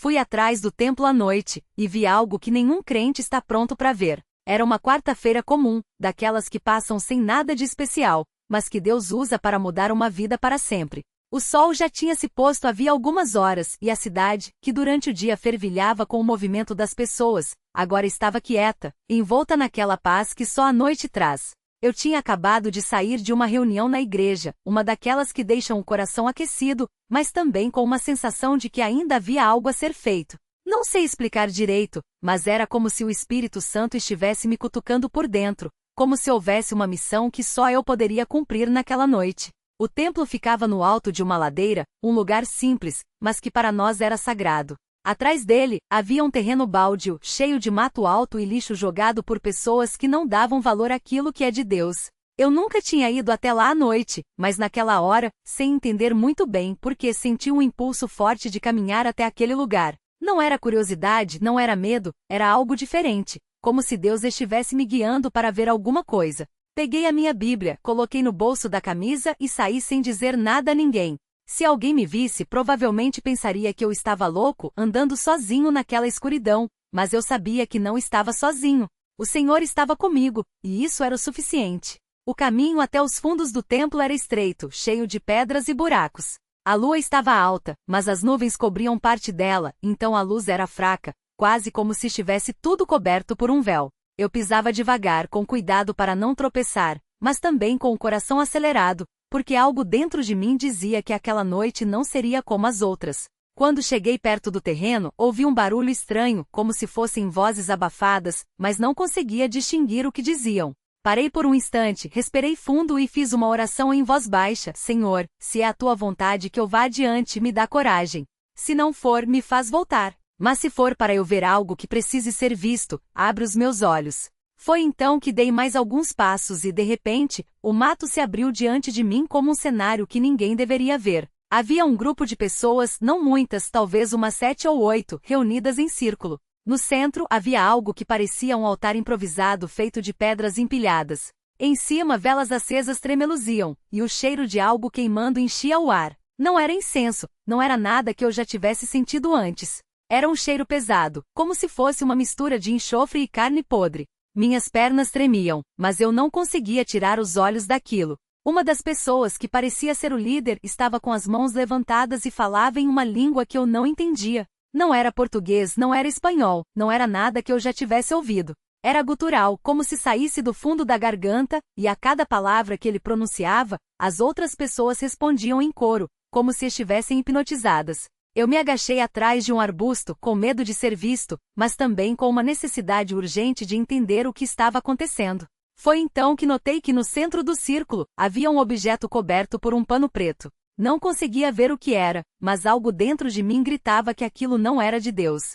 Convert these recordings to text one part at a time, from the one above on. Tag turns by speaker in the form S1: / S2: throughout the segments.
S1: Fui atrás do templo à noite, e vi algo que nenhum crente está pronto para ver. Era uma quarta-feira comum, daquelas que passam sem nada de especial, mas que Deus usa para mudar uma vida para sempre. O sol já tinha se posto havia algumas horas, e a cidade, que durante o dia fervilhava com o movimento das pessoas, agora estava quieta, envolta naquela paz que só a noite traz. Eu tinha acabado de sair de uma reunião na igreja, uma daquelas que deixam o coração aquecido, mas também com uma sensação de que ainda havia algo a ser feito. Não sei explicar direito, mas era como se o Espírito Santo estivesse me cutucando por dentro, como se houvesse uma missão que só eu poderia cumprir naquela noite. O templo ficava no alto de uma ladeira, um lugar simples, mas que para nós era sagrado. Atrás dele, havia um terreno baldio, cheio de mato alto e lixo jogado por pessoas que não davam valor àquilo que é de Deus. Eu nunca tinha ido até lá à noite, mas naquela hora, sem entender muito bem porque senti um impulso forte de caminhar até aquele lugar. Não era curiosidade, não era medo, era algo diferente, como se Deus estivesse me guiando para ver alguma coisa. Peguei a minha Bíblia, coloquei no bolso da camisa e saí sem dizer nada a ninguém. Se alguém me visse, provavelmente pensaria que eu estava louco, andando sozinho naquela escuridão, mas eu sabia que não estava sozinho. O Senhor estava comigo, e isso era o suficiente. O caminho até os fundos do templo era estreito, cheio de pedras e buracos. A lua estava alta, mas as nuvens cobriam parte dela, então a luz era fraca, quase como se estivesse tudo coberto por um véu. Eu pisava devagar, com cuidado para não tropeçar, mas também com o coração acelerado, porque algo dentro de mim dizia que aquela noite não seria como as outras. Quando cheguei perto do terreno, ouvi um barulho estranho, como se fossem vozes abafadas, mas não conseguia distinguir o que diziam. Parei por um instante, respirei fundo e fiz uma oração em voz baixa: Senhor, se é a tua vontade que eu vá adiante, me dá coragem. Se não for, me faz voltar. Mas se for para eu ver algo que precise ser visto, abre os meus olhos. Foi então que dei mais alguns passos e, de repente, o mato se abriu diante de mim como um cenário que ninguém deveria ver. Havia um grupo de pessoas, não muitas, talvez umas 7 ou 8, reunidas em círculo. No centro havia algo que parecia um altar improvisado feito de pedras empilhadas. Em cima, velas acesas tremeluziam, e o cheiro de algo queimando enchia o ar. Não era incenso, não era nada que eu já tivesse sentido antes. Era um cheiro pesado, como se fosse uma mistura de enxofre e carne podre. Minhas pernas tremiam, mas eu não conseguia tirar os olhos daquilo. Uma das pessoas, que parecia ser o líder, estava com as mãos levantadas e falava em uma língua que eu não entendia. Não era português, não era espanhol, não era nada que eu já tivesse ouvido. Era gutural, como se saísse do fundo da garganta, e a cada palavra que ele pronunciava, as outras pessoas respondiam em coro, como se estivessem hipnotizadas. Eu me agachei atrás de um arbusto, com medo de ser visto, mas também com uma necessidade urgente de entender o que estava acontecendo. Foi então que notei que no centro do círculo, havia um objeto coberto por um pano preto. Não conseguia ver o que era, mas algo dentro de mim gritava que aquilo não era de Deus.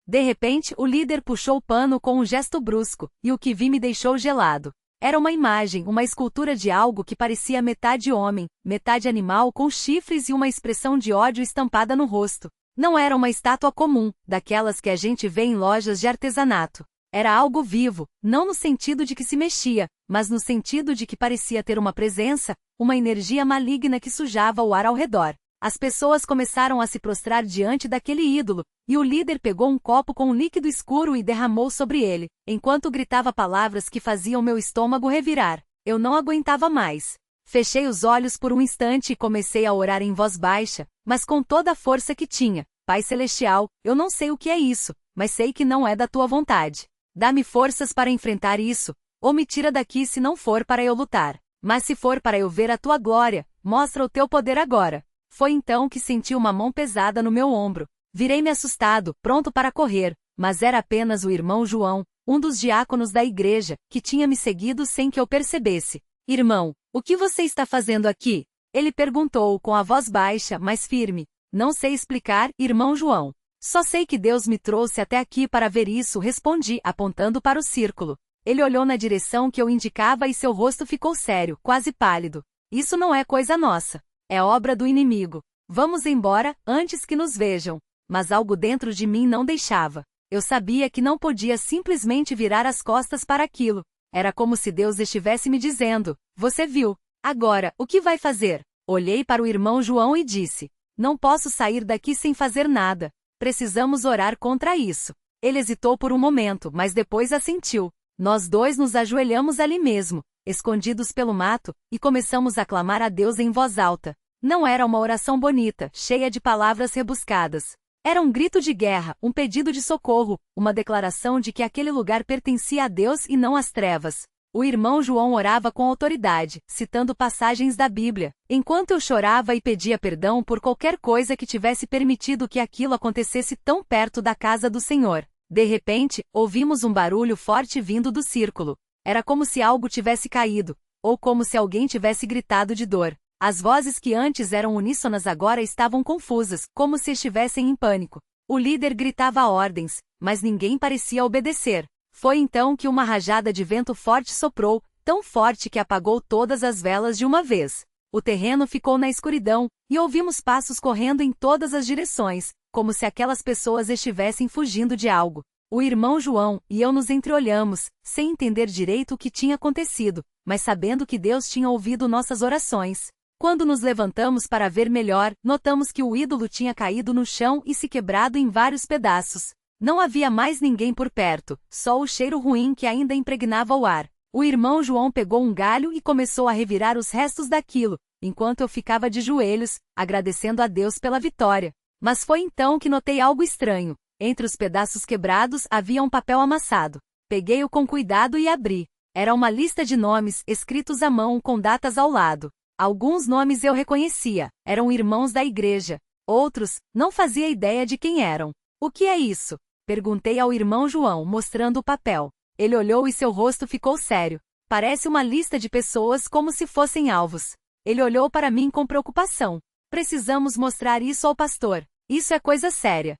S1: De repente, o líder puxou o pano com um gesto brusco, e o que vi me deixou gelado. Era uma imagem, uma escultura de algo que parecia metade homem, metade animal com chifres e uma expressão de ódio estampada no rosto. Não era uma estátua comum, daquelas que a gente vê em lojas de artesanato. Era algo vivo, não no sentido de que se mexia, mas no sentido de que parecia ter uma presença, uma energia maligna que sujava o ar ao redor. As pessoas começaram a se prostrar diante daquele ídolo, e o líder pegou um copo com um líquido escuro e derramou sobre ele, enquanto gritava palavras que faziam meu estômago revirar. Eu não aguentava mais. Fechei os olhos por um instante e comecei a orar em voz baixa, mas com toda a força que tinha. Pai Celestial, eu não sei o que é isso, mas sei que não é da tua vontade. Dá-me forças para enfrentar isso, ou me tira daqui se não for para eu lutar. Mas se for para eu ver a tua glória, mostra o teu poder agora. Foi então que senti uma mão pesada no meu ombro. Virei-me assustado, pronto para correr, mas era apenas o irmão João, um dos diáconos da igreja, que tinha me seguido sem que eu percebesse. Irmão, o que você está fazendo aqui? Ele perguntou com a voz baixa, mas firme. Não sei explicar, irmão João. Só sei que Deus me trouxe até aqui para ver isso, respondi, apontando para o círculo. Ele olhou na direção que eu indicava e seu rosto ficou sério, quase pálido. Isso não é coisa nossa. É obra do inimigo. Vamos embora, antes que nos vejam. Mas algo dentro de mim não deixava. Eu sabia que não podia simplesmente virar as costas para aquilo. Era como se Deus estivesse me dizendo: você viu. Agora, o que vai fazer? Olhei para o irmão João e disse: não posso sair daqui sem fazer nada. Precisamos orar contra isso. Ele hesitou por um momento, mas depois assentiu. Nós dois nos ajoelhamos ali mesmo, escondidos pelo mato, e começamos a clamar a Deus em voz alta. Não era uma oração bonita, cheia de palavras rebuscadas. Era um grito de guerra, um pedido de socorro, uma declaração de que aquele lugar pertencia a Deus e não às trevas. O irmão João orava com autoridade, citando passagens da Bíblia, enquanto eu chorava e pedia perdão por qualquer coisa que tivesse permitido que aquilo acontecesse tão perto da casa do Senhor. De repente, ouvimos um barulho forte vindo do círculo. Era como se algo tivesse caído, ou como se alguém tivesse gritado de dor. As vozes que antes eram uníssonas agora estavam confusas, como se estivessem em pânico. O líder gritava ordens, mas ninguém parecia obedecer. Foi então que uma rajada de vento forte soprou, tão forte que apagou todas as velas de uma vez. O terreno ficou na escuridão, e ouvimos passos correndo em todas as direções, como se aquelas pessoas estivessem fugindo de algo. O irmão João e eu nos entreolhamos, sem entender direito o que tinha acontecido, mas sabendo que Deus tinha ouvido nossas orações. Quando nos levantamos para ver melhor, notamos que o ídolo tinha caído no chão e se quebrado em vários pedaços. Não havia mais ninguém por perto, só o cheiro ruim que ainda impregnava o ar. O irmão João pegou um galho e começou a revirar os restos daquilo, enquanto eu ficava de joelhos, agradecendo a Deus pela vitória. Mas foi então que notei algo estranho. Entre os pedaços quebrados havia um papel amassado. Peguei-o com cuidado e abri. Era uma lista de nomes, escritos à mão com datas ao lado. Alguns nomes eu reconhecia, eram irmãos da igreja. Outros, não fazia ideia de quem eram. O que é isso? Perguntei ao irmão João, mostrando o papel. Ele olhou e seu rosto ficou sério. Parece uma lista de pessoas como se fossem alvos. Ele olhou para mim com preocupação. Precisamos mostrar isso ao pastor. Isso é coisa séria.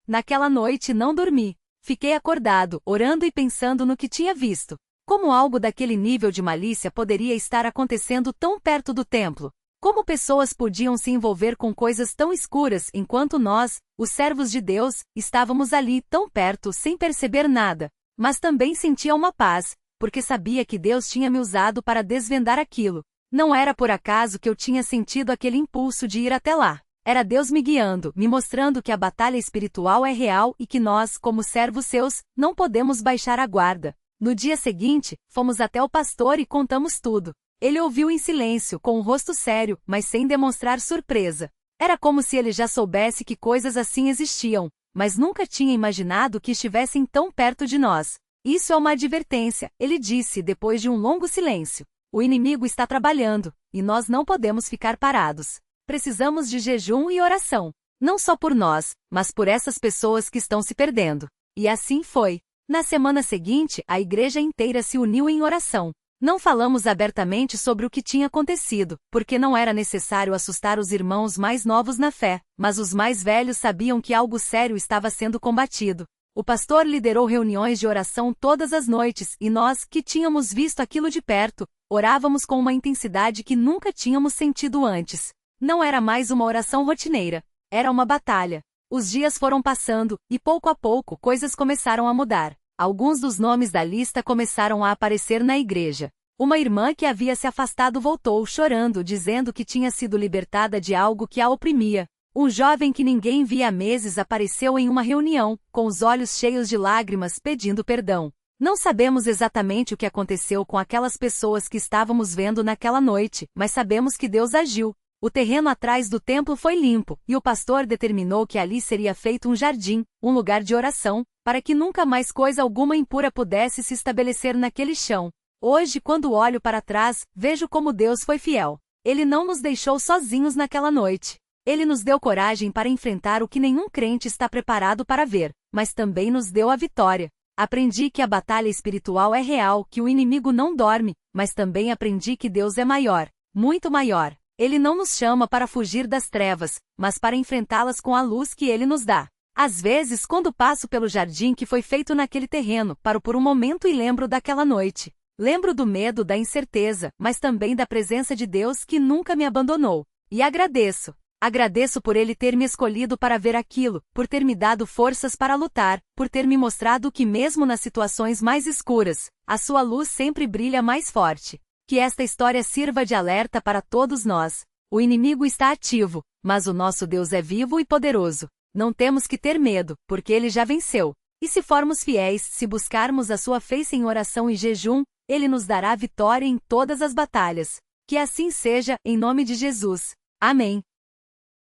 S1: Naquela noite não dormi. Fiquei acordado, orando e pensando no que tinha visto. Como algo daquele nível de malícia poderia estar acontecendo tão perto do templo? Como pessoas podiam se envolver com coisas tão escuras enquanto nós, os servos de Deus, estávamos ali tão perto sem perceber nada? Mas também sentia uma paz, porque sabia que Deus tinha me usado para desvendar aquilo. Não era por acaso que eu tinha sentido aquele impulso de ir até lá. Era Deus me guiando, me mostrando que a batalha espiritual é real e que nós, como servos seus, não podemos baixar a guarda. No dia seguinte, fomos até o pastor e contamos tudo. Ele ouviu em silêncio, com o rosto sério, mas sem demonstrar surpresa. Era como se ele já soubesse que coisas assim existiam, mas nunca tinha imaginado que estivessem tão perto de nós. Isso é uma advertência, ele disse depois de um longo silêncio. O inimigo está trabalhando, e nós não podemos ficar parados. Precisamos de jejum e oração. Não só por nós, mas por essas pessoas que estão se perdendo. E assim foi. Na semana seguinte, a igreja inteira se uniu em oração. Não falamos abertamente sobre o que tinha acontecido, porque não era necessário assustar os irmãos mais novos na fé, mas os mais velhos sabiam que algo sério estava sendo combatido. O pastor liderou reuniões de oração todas as noites e nós, que tínhamos visto aquilo de perto, orávamos com uma intensidade que nunca tínhamos sentido antes. Não era mais uma oração rotineira, era uma batalha. Os dias foram passando, e pouco a pouco coisas começaram a mudar. Alguns dos nomes da lista começaram a aparecer na igreja. Uma irmã que havia se afastado voltou chorando, dizendo que tinha sido libertada de algo que a oprimia. Um jovem que ninguém via há meses apareceu em uma reunião, com os olhos cheios de lágrimas, pedindo perdão. Não sabemos exatamente o que aconteceu com aquelas pessoas que estávamos vendo naquela noite, mas sabemos que Deus agiu. O terreno atrás do templo foi limpo, e o pastor determinou que ali seria feito um jardim, um lugar de oração, para que nunca mais coisa alguma impura pudesse se estabelecer naquele chão. Hoje, quando olho para trás, vejo como Deus foi fiel. Ele não nos deixou sozinhos naquela noite. Ele nos deu coragem para enfrentar o que nenhum crente está preparado para ver, mas também nos deu a vitória. Aprendi que a batalha espiritual é real, que o inimigo não dorme, mas também aprendi que Deus é maior, muito maior. Ele não nos chama para fugir das trevas, mas para enfrentá-las com a luz que Ele nos dá. Às vezes, quando passo pelo jardim que foi feito naquele terreno, paro por um momento e lembro daquela noite. Lembro do medo, da incerteza, mas também da presença de Deus que nunca me abandonou. E agradeço. Agradeço por Ele ter me escolhido para ver aquilo, por ter me dado forças para lutar, por ter me mostrado que mesmo nas situações mais escuras, a sua luz sempre brilha mais forte. Que esta história sirva de alerta para todos nós. O inimigo está ativo, mas o nosso Deus é vivo e poderoso. Não temos que ter medo, porque Ele já venceu. E se formos fiéis, se buscarmos a sua face em oração e jejum, Ele nos dará vitória em todas as batalhas. Que assim seja, em nome de Jesus. Amém.